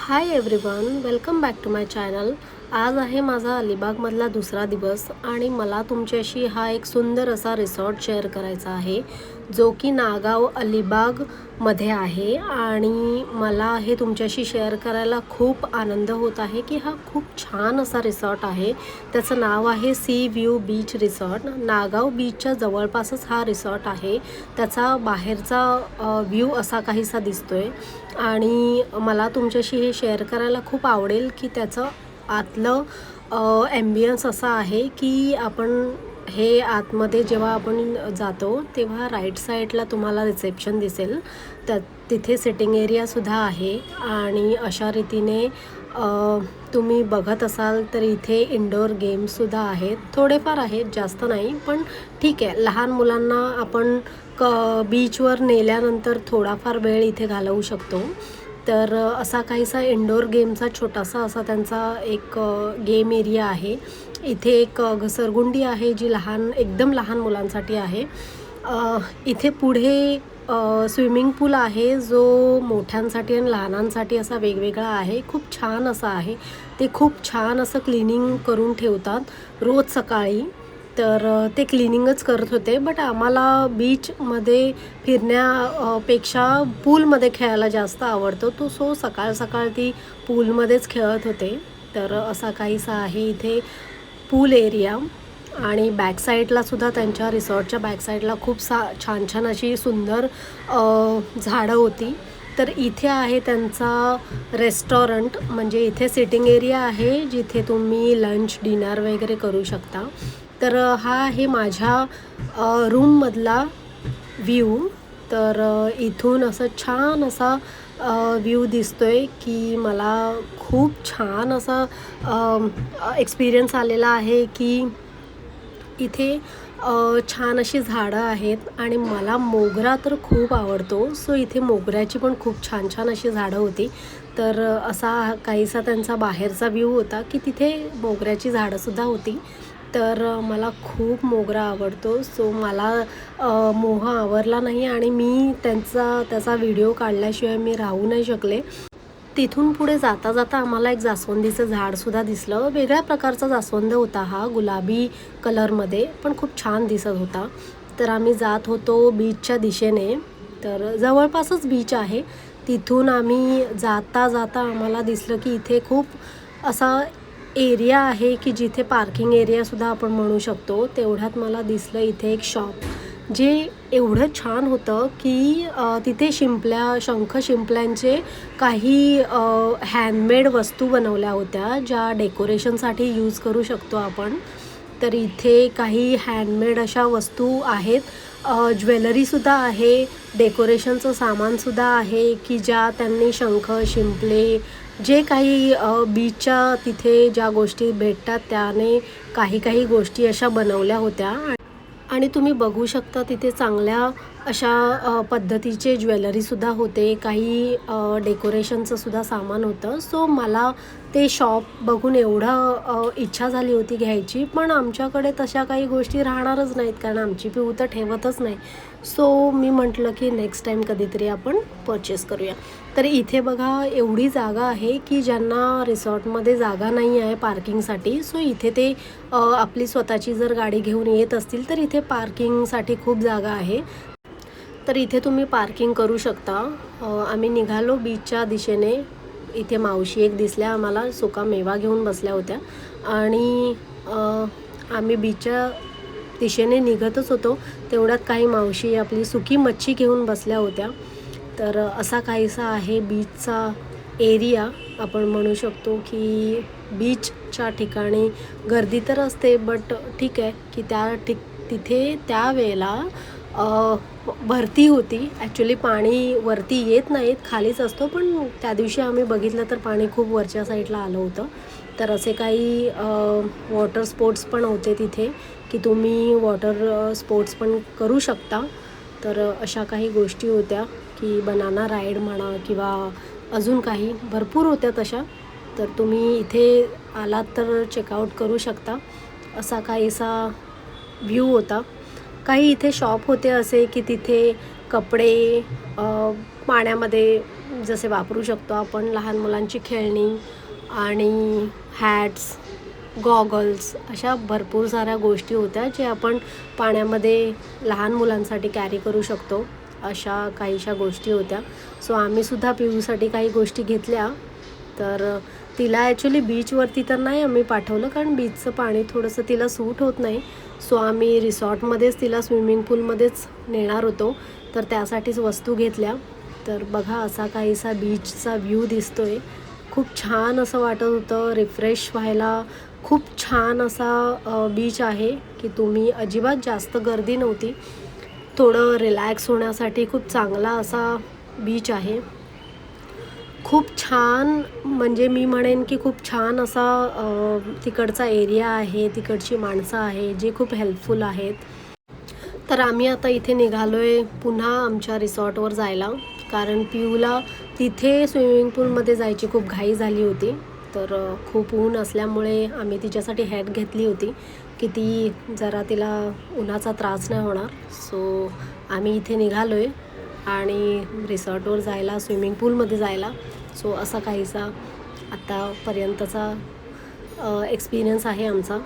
High everyone, welcome back to my channel. आज आहे माझा अलिबागमधला दुसरा दिवस आणि मला तुमच्याशी हा एक सुंदर असा रिसॉर्ट शेअर करायचा आहे जो की नागाव अलिबागमध्ये आहे. आणि मला हे तुमच्याशी शेअर करायला खूप आनंद होत आहे की हा खूप छान असा रिसॉर्ट आहे. त्याचं नाव आहे sea view beach resort. Nagaon बीचच्या जवळपासच हा रिसॉर्ट आहे. त्याचा बाहेरचा व्ह्यू असा काहीसा दिसतोय आणि मला तुमच्याशी हे शेअर करायला खूप आवडेल की त्याचं आतलं ॲम्बियन्स असा आहे की आपण हे आतमध्ये जेव्हा आपण जातो तेव्हा राईट साईडला तुम्हाला रिसेप्शन दिसेल. तर तिथे सिटिंग एरियासुद्धा आहे आणि अशा रीतीने तुम्ही बघत असाल तर इथे इंडोर गेम्ससुद्धा आहेत. थोडेफार आहेत, जास्त नाही, पण ठीक आहे. लहान मुलांना आपण बीचवर नेल्यानंतर थोडाफार वेळ इथे घालवू शकतो. तर असा काहीसा इंडोर गेमचा छोटासा असा त्यांचा एक गेम एरिया आहे. इथे एक घसरगुंडी आहे जी एकदम लहान मुलांसाठी आहे. इथे पुढे स्विमिंग पूल आहे जो मोठ्यांसाठी आणि लहानांसाठी असा वेगवेगळा आहे. खूप छान असा आहे. ते खूप छान असं क्लिनिंग करून ठेवतात रोज सकाळी. तर ते क्लिनिंगच करत होते. बट आम्हाला बीचमध्ये पेक्षा पूलमध्ये खेळायला जास्त आवडतो. सो सकाळ सकाळ ती पूलमध्येच खेळत होते. तर असा काहीसा आहे इथे पूल एरिया. आणि बॅकसाईडलासुद्धा त्यांच्या रिसॉर्टच्या बॅकसाईडला खूप छान छान अशी सुंदर झाडं होती. तर इथे आहे त्यांचा रेस्टॉरंट, म्हणजे इथे सिटिंग एरिया आहे जिथे तुम्ही लंच डिनर वगैरे करू शकता. तर हा आहे माझ्या रूममधला व्ह्यू. तर इथून असं छान असा व्ह्यू दिसतोय की मला खूप छान असा एक्सपिरियन्स आलेला आहे की इथे छान अशी झाडं आहेत आणि मला मोगरा तर खूप आवडतो. सो इथे मोगऱ्याची पण खूप छान छान अशी झाडं होती. तर असा काहीसा त्यांचा बाहेरचा व्ह्यू होता की तिथे मोगऱ्याची झाडंसुद्धा होती. तर मला खूप मोगरा आवडतो. सो मला मोह आवरला नाही आणि मी त्याचा व्हिडिओ काढल्याशिवाय मी राहू नाही शकले. तिथून पुढे जाता जाता आम्हाला एक जास्वंदीचं झाडसुद्धा दिसलं. वेगळ्या प्रकारचा जास्वंद होता हा, गुलाबी कलरमध्ये, पण खूप छान दिसत होता. तर आम्ही जात होतो बीचच्या दिशेने. तर जवळपासच बीच आहे. तिथून आम्ही जाता जाता आम्हाला दिसलं की इथे खूप असा एरिया आहे की जिथे पार्किंग एरियासुद्धा आपण म्हणू शकतो. तेवढ्यात मला दिसलं इथे एक शॉप जे एवढं छान होतं की तिथे शंख शिंपल्यांचे काही हँडमेड वस्तू बनवल्या होत्या ज्या डेकोरेशनसाठी यूज करू शकतो आपण. तर इथे काही हँडमेड अशा वस्तू आहेत. ज्वेलरीसुद्धा आहे, डेकोरेशनचं सामानसुद्धा आहे की ज्या त्यांनी शंख शिंपले जे काही बीचच्या तिथे ज्या गोष्टी भेटतात त्याने काही काही गोष्टी अशा बनवल्या होत्या. आणि तुम्ही बघू शकता तिथे चांगल्या अशा पद्धतीचे ज्वेलरीसुद्धा होते, काही डेकोरेशनचंसुद्धा सामान होतं. सो मला ते शॉप बघून इच्छा झाली होती घ्यायची, पण आमच्याकडे तशा काही गोष्टी राहणारच नाहीत कारण आमची पिऊ तर ठेवतच नाही. सो मी म्हटलं की नेक्स्ट टाईम कधीतरी आपण परचेस करूया. तर इथे बघा एवढी जागा आहे की ज्यांना रिसॉर्टमध्ये जागा नाही आहे पार्किंगसाठी, सो इथे ते आपली स्वतःची जर गाडी घेऊन येत असतील तर इथे पार्किंगसाठी खूप जागा आहे. तर इथे तुम्ही पार्किंग करू शकता. आम्ही निघालो बीचच्या दिशेने. इथे मावशी एक दिसल्या आम्हाला, सुका मेवा घेऊन बसल्या होत्या आणि आम्ही बीचच्या दिशेने निघतच होतो. तेवढ्यात काही मावशी आपली सुकी मच्छी घेऊन बसल्या होत्या. तर असा काहीसा आहे बीचचा एरिया. आपण म्हणू शकतो की बीचच्या ठिकाणी गर्दी तर असते, बट ठीक आहे की तिथे त्यावेळेला भरती होती. ॲक्च्युली पाणी वरती येत नाहीत, खालीच असतो, पण त्या दिवशी आम्ही बघितलं तर पाणी खूप वरच्या साईडला आलं होतं. तर असे काही वॉटर स्पोर्ट्स पण होते तिथे की तुम्ही वॉटर स्पोर्ट्स पण करू शकता. तर अशा काही गोष्टी होत्या की बनाना राईड म्हणा किंवा अजून काही भरपूर होत्या तशा. तर तुम्ही इथे आलात तर चेकआउट करू शकता. असा काहीसा व्ह्यू होता. काही इथे शॉप होते असे की तिथे कपडे पाण्यामध्ये जसे वापरू शकतो आपण, लहान मुलांची खेळणी आणि हॅट्स, गॉगल्स, अशा भरपूर साऱ्या गोष्टी होत्या जे आपण पाण्यामध्ये लहान मुलांसाठी कॅरी करू शकतो, अशा काहीशा गोष्टी होत्या. सो आम्हीसुद्धा पिऊसाठी काही गोष्टी घेतल्या. तर तिला ॲक्च्युली बीचवरती तर नाही आम्ही पाठवलं, कारण बीचचं पाणी थोडंसं तिला सूट होत नाही. सो आम्ही रिसॉर्टमध्येच तिला स्विमिंग पूलमध्येच नेणार होतो, तर त्यासाठीच वस्तू घेतल्या. तर बघा असा काहीसा बीचचा व्ह्यू दिसतो आहे. खूप छान असं वाटत होतं, रिफ्रेश व्हायला. खूप छान असा बीच आहे की तुम्ही अजिबात जास्त गर्दी नव्हती. थोडं रिलॅक्स होण्यासाठी खूप चांगला असा बीच आहे. खूप छान, म्हणजे मी म्हणेन की खूप छान असा तिकडचा एरिया आहे, तिकडची माणसं आहे जे खूप हेल्पफुल आहेत. तर आम्ही आता इथे निघालो आहे पुन्हा आमच्या रिसॉर्टवर जायला, कारण पिऊला तिथे स्विमिंग पूलमध्ये जायची खूप घाई झाली होती. तर खूप ऊन असल्यामुळे आम्ही तिच्यासाठी हॅट घेतली होती की ती जरा तिला उन्हाचा त्रास नाही होणार. सो आम्ही इथे निघालो आहे आणि रिसॉर्टवर जायला, स्विमिंग पूलमध्ये जायला. सो असा काहीसा आत्तापर्यंतचा एक्सपिरियन्स आहे आमचा.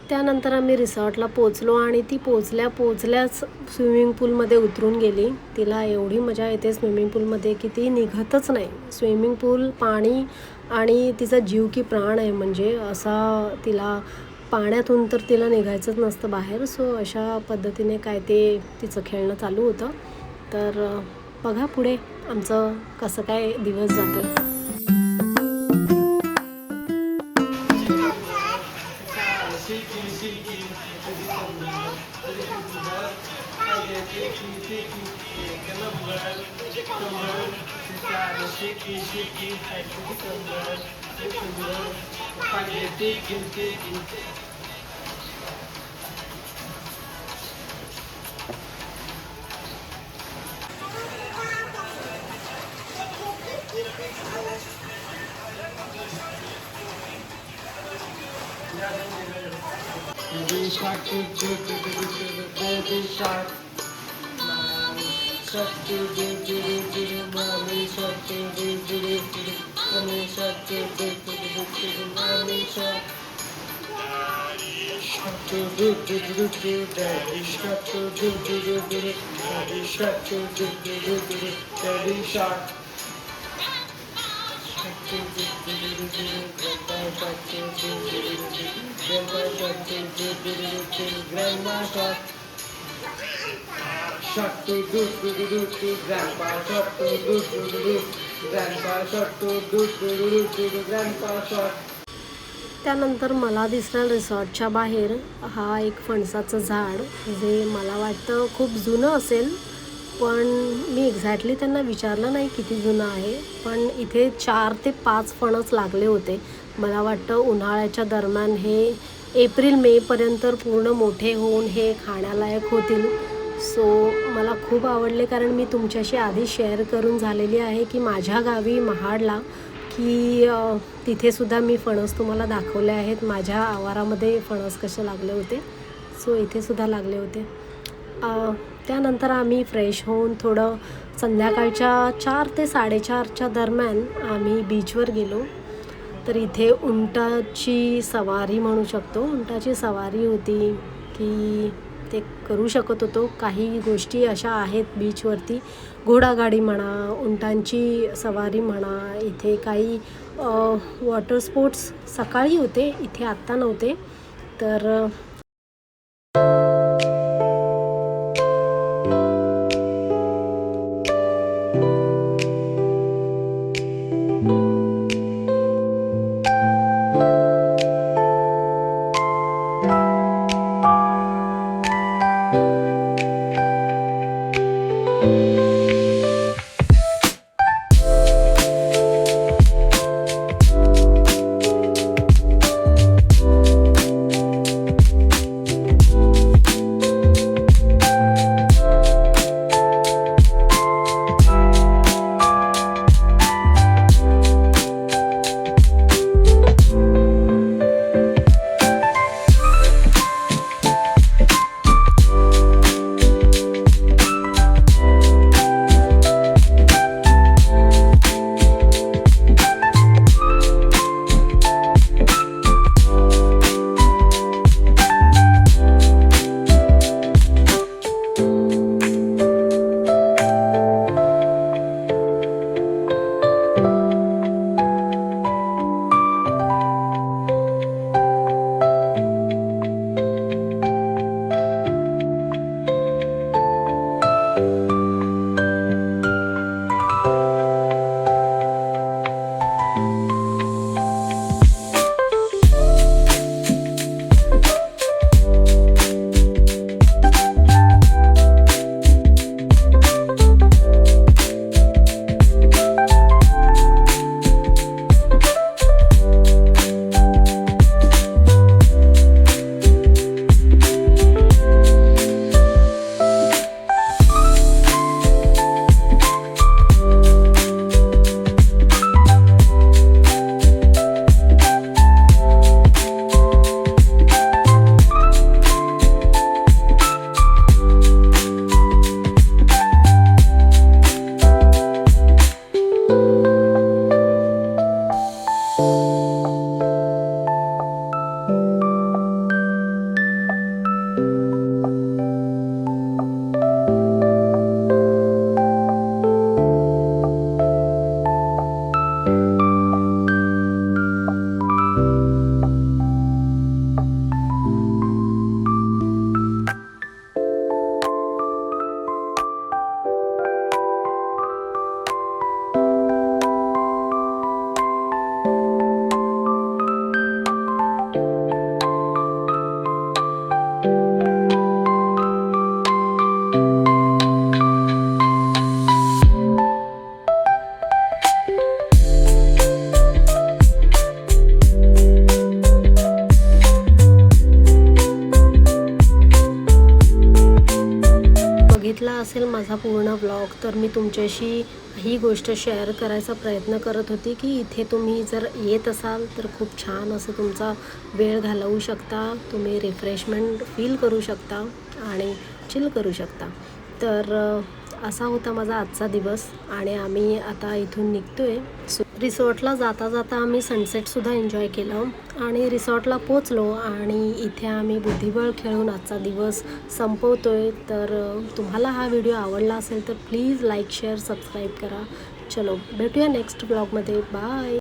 त्यानंतर आम्ही रिसॉर्टला पोचलो आणि ती पोचल्याच स्विमिंग पूलमध्ये उतरून गेली. तिला एवढी मजा येते स्विमिंग पूलमध्ये की ती निघतच नाही. स्विमिंग पूल, पाणी आणि तिचा जीव की प्राण आहे, म्हणजे असा तिला पाण्यातून तर तिला निघायचंच नसतं बाहेर. सो अशा पद्धतीने काय ते तिचं खेळणं चालू होतं. तर बघा पुढे आमचं कसं काय दिवस जातं. Baby shark, do do do do do do do, baby shark. Mommy shark, do do do do do do, mommy shark, do do do do do do, mommy shark, do do do do do do, mommy shark. Daddy shark, do do do do do do, daddy shark, do do do do do do, daddy shark, do do do do do do, daddy shark. Grandma shark. Shark do do do do do do. Grandpa shark do do do do do. Grandpa shark do do do do do do. Grandpa shark. त्यानंतर मला दिसलं रिसॉर्टच्या बाहेर हा एक फणसाचं झाड, जे मला वाटतं खूप जुनं असेल, पण मी एक्झॅक्टली त्यांना विचारलं नाही किती जुनं आहे. पण इथे 4 ते 5 फणस लागले होते. मला वाटतं उन्हाळ्याच्या दरम्यान हे एप्रिल-मेपर्यंत पूर्ण मोठे होऊन हे खाण्यालायक होतील. सो मला खूप आवडले, कारण मी तुमच्याशी आधी शेअर करून झालेली आहे की माझ्या गावी महाडला की तिथेसुद्धा मी फणस तुम्हाला दाखवले आहेत. माझ्या आवारामध्ये फणस कसे लागले होते. सो इथेसुद्धा लागले होते. त्यानंतर आम्ही फ्रेश होऊन थोडं संध्याकाळच्या 4 ते 4:30च्या दरम्यान आम्ही बीचवर गेलो. तर इथे उंटाची सवारी म्हणू शकतो, उंटाची सवारी होती की ते करू शकत होतो. काही गोष्टी अशा आहेत बीचवरती, घोडागाडी म्हणा, उंटांची सवारी म्हणा. इथे काही वॉटर स्पोर्ट्स सकाळी होते, इथे आत्ता नव्हते. तर माझा पूर्ण व्लॉग, तर मी तुमच्याशी ही गोष्ट शेअर करायचा प्रयत्न करत होती की इथे तुम्ही जर येत असाल तर खूप छान असं तुमचा वेळ घालवू शकता, तुम्ही रिफ्रेशमेंट फील करू शकता आणि चिल करू शकता. तर असा होता माझा आजचा दिवस आणि आम्ही आता इथून निघतोय. रिसॉर्टला जाता जाता आम्ही सनसेटसुद्धा एन्जॉय केलं आणि रिसॉर्टला पोचलो आणि इथे आम्ही बुद्धिबळ खेळून आजचा दिवस संपवतोय. तर तुम्हाला हा व्हिडिओ आवडला असेल तर प्लीज लाईक शेअर सबस्क्राईब करा. चलो भेटूया नेक्स्ट ब्लॉगमध्ये. बाय.